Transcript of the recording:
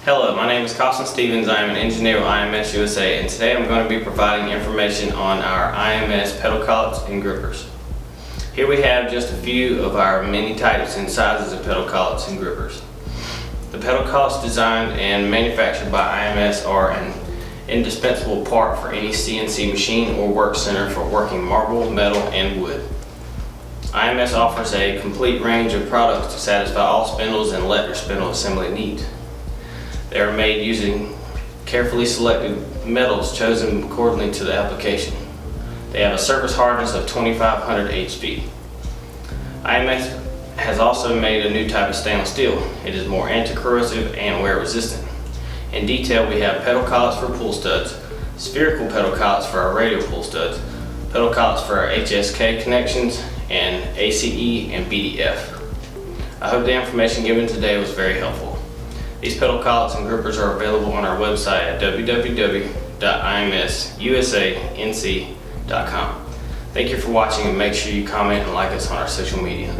Hello, my name is Carson Stevens. I am an engineer with IMS USA, and today I'm going to be providing information on our IMS pedal collets and grippers. Here we have just a few of our many types and sizes of pedal collets and grippers. The pedal collets designed and manufactured by IMS are an indispensable part for any CNC machine or work center for working marble, metal, and wood. IMS offers a complete range of products to satisfy all spindles and let your spindle assembly needs. They are made using carefully selected metals chosen accordingly to the application. They have a surface hardness of 2500 HP. IMS has also made a new type of stainless steel. It is more anti-corrosive and wear resistant. In detail, we have pedal collets for pull studs, spherical pedal collets for our radial pull studs, pedal collets for our HSK connections, and ACE and BDF. I hope the information given today was very helpful. These pedal collets and grippers are available on our website at www.imsusanc.com. Thank you for watching, and make sure you comment and like us on our social media.